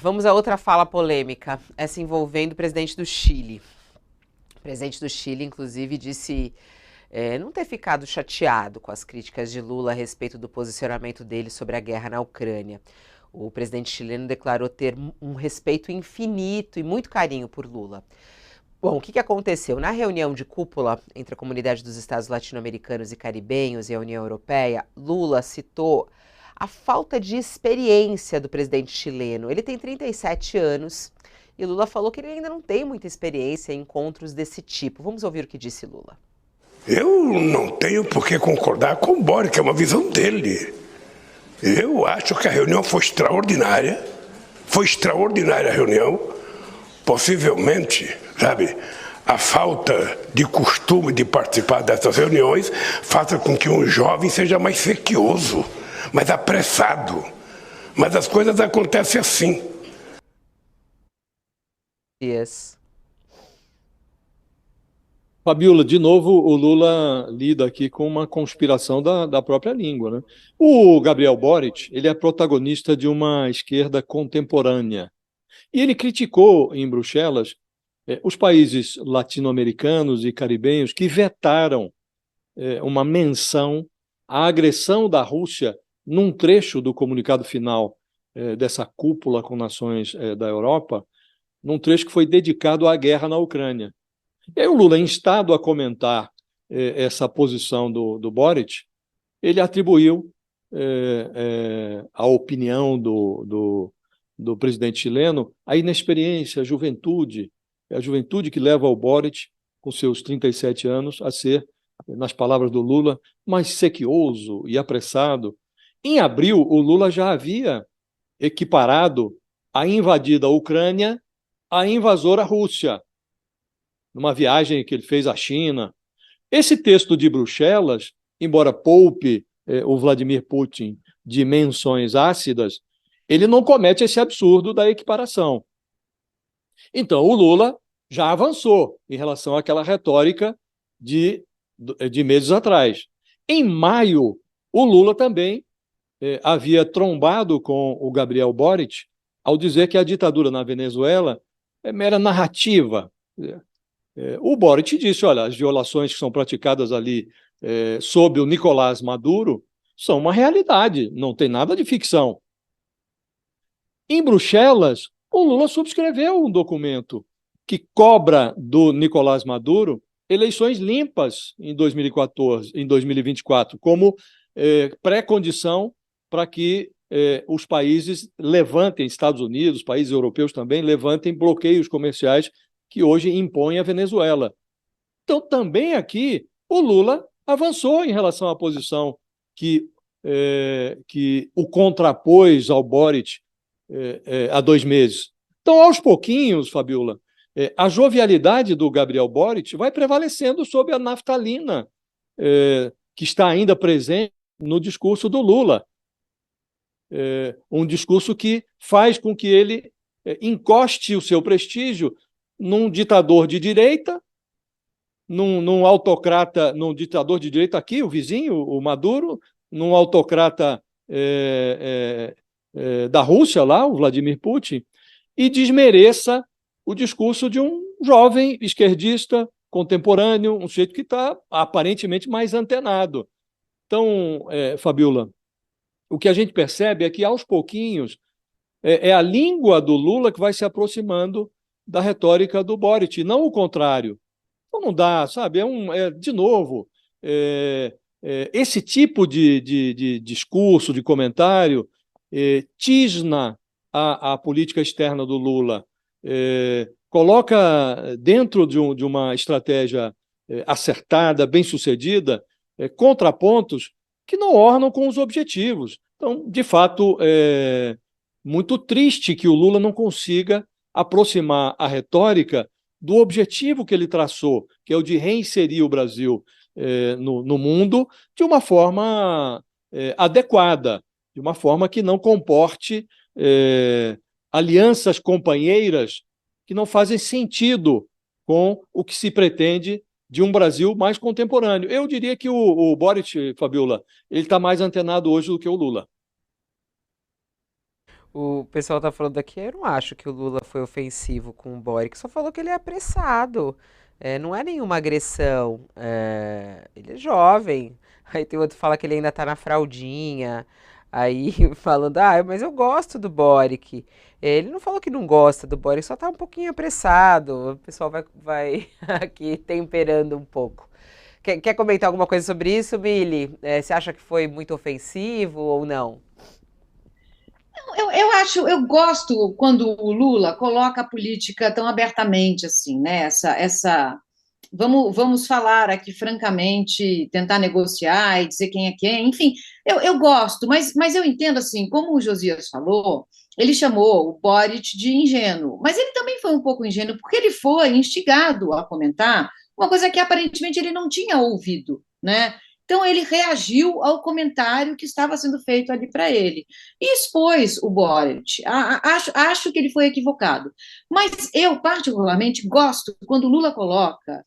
Vamos a outra fala polêmica, essa envolvendo o presidente do Chile. O presidente do Chile, inclusive, disse não ter ficado chateado com as críticas de Lula a respeito do posicionamento dele sobre a guerra na Ucrânia. O presidente chileno declarou ter um respeito infinito e muito carinho por Lula. Bom, o que aconteceu? Na reunião de cúpula entre a comunidade dos estados latino-americanos e caribenhos e a União Europeia, Lula citou a falta de experiência do presidente chileno. Ele tem 37 anos e Lula falou que ele ainda não tem muita experiência em encontros desse tipo. Vamos ouvir o que disse Lula. Eu não tenho por que concordar com o Boric, é uma visão dele. Eu acho que a reunião foi extraordinária a reunião. Possivelmente, sabe, a falta de costume de participar dessas reuniões faça com que um jovem seja mais sequioso, mais apressado. Mas as coisas acontecem assim. Yes. Fabiola, de novo, o Lula lida aqui com uma conspiração da própria língua, né? O Gabriel Boric, ele é protagonista de uma esquerda contemporânea. E ele criticou em Bruxelas os países latino-americanos e caribenhos que vetaram uma menção à agressão da Rússia num trecho do comunicado final dessa cúpula com nações da Europa, num trecho que foi dedicado à guerra na Ucrânia. E aí o Lula, instado a comentar essa posição do Boric, ele atribuiu a opinião do presidente chileno à inexperiência, à juventude, a juventude que leva o Boric, com seus 37 anos, a ser, nas palavras do Lula, mais sequioso e apressado. Em abril, o Lula já havia equiparado a invadida Ucrânia à invasora Rússia, numa viagem que ele fez à China. Esse texto de Bruxelas, embora poupe o Vladimir Putin de menções ácidas, ele não comete esse absurdo da equiparação. Então, o Lula já avançou em relação àquela retórica de meses atrás. Em maio, o Lula também havia trombado com o Gabriel Boric ao dizer que a ditadura na Venezuela é mera narrativa. O Boric disse, olha, as violações que são praticadas ali sob o Nicolás Maduro são uma realidade, não tem nada de ficção. Em Bruxelas, o Lula subscreveu um documento que cobra do Nicolás Maduro eleições limpas em 2014, em 2024, como pré-condição para que os países levantem, Estados Unidos, países europeus também, levantem bloqueios comerciais que hoje impõem a Venezuela. Então, também aqui, o Lula avançou em relação à posição que o contrapôs ao Boric há 2 meses. Então, aos pouquinhos, Fabiola, a jovialidade do Gabriel Boric vai prevalecendo sobre a naftalina que está ainda presente no discurso do Lula. Um discurso que faz com que ele encoste o seu prestígio num ditador de direita, num autocrata, num ditador de direita aqui, o vizinho, o Maduro, num autocrata da Rússia lá, o Vladimir Putin, e desmereça o discurso de um jovem esquerdista contemporâneo, um sujeito que está aparentemente mais antenado. Então, Fabiola, o que a gente percebe é que, aos pouquinhos, é a língua do Lula que vai se aproximando da retórica do Boric, não o contrário. Então não dá, sabe? De novo, esse tipo de discurso, de comentário, tisna a política externa do Lula, coloca dentro de uma estratégia acertada, bem-sucedida, contrapontos que não ornam com os objetivos. Então, de fato, é muito triste que o Lula não consiga aproximar a retórica do objetivo que ele traçou, que é o de reinserir o Brasil no mundo de uma forma adequada, de uma forma que não comporte alianças companheiras que não fazem sentido com o que se pretende de um Brasil mais contemporâneo. Eu diria que o Boric, Fabiola, ele está mais antenado hoje do que o Lula. O pessoal tá falando aqui, eu não acho que o Lula foi ofensivo com o Boric, só falou que ele é apressado. Não é nenhuma agressão. Ele é jovem. Aí tem outro que fala que ele ainda tá na fraldinha. Aí falando, mas eu gosto do Boric. Ele não falou que não gosta do Boric, só tá um pouquinho apressado. O pessoal vai aqui temperando um pouco. Quer comentar alguma coisa sobre isso, Billy? Você acha que foi muito ofensivo ou não? Eu acho, eu gosto quando o Lula coloca a política tão abertamente assim, né? Vamos falar aqui francamente, tentar negociar e dizer quem é quem, enfim, eu gosto, mas eu entendo assim, como o Josias falou, ele chamou o Boric de ingênuo, mas ele também foi um pouco ingênuo, porque ele foi instigado a comentar uma coisa que aparentemente ele não tinha ouvido, né? Então ele reagiu ao comentário que estava sendo feito ali para ele e expôs o Boric. Acho que ele foi equivocado. Mas eu, particularmente, gosto quando o Lula coloca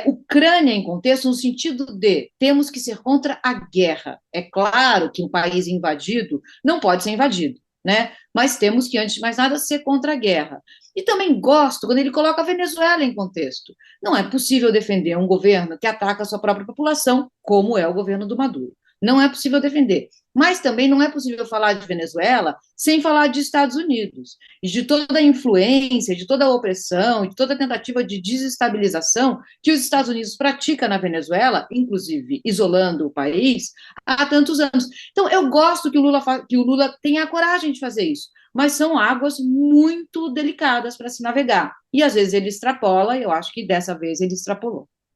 Ucrânia em contexto no sentido de temos que ser contra a guerra. É claro que um país invadido não pode ser invadido, né? Mas temos que, antes de mais nada, ser contra a guerra. E também gosto quando ele coloca a Venezuela em contexto. Não é possível defender um governo que ataca a sua própria população, como é o governo do Maduro. Não é possível defender. Mas também não é possível falar de Venezuela sem falar de Estados Unidos e de toda a influência, de toda a opressão, de toda a tentativa de desestabilização que os Estados Unidos pratica na Venezuela, inclusive isolando o país, há tantos anos. Então, eu gosto que o Lula tenha a coragem de fazer isso, mas são águas muito delicadas para se navegar. E às vezes ele extrapola, e eu acho que dessa vez ele extrapolou.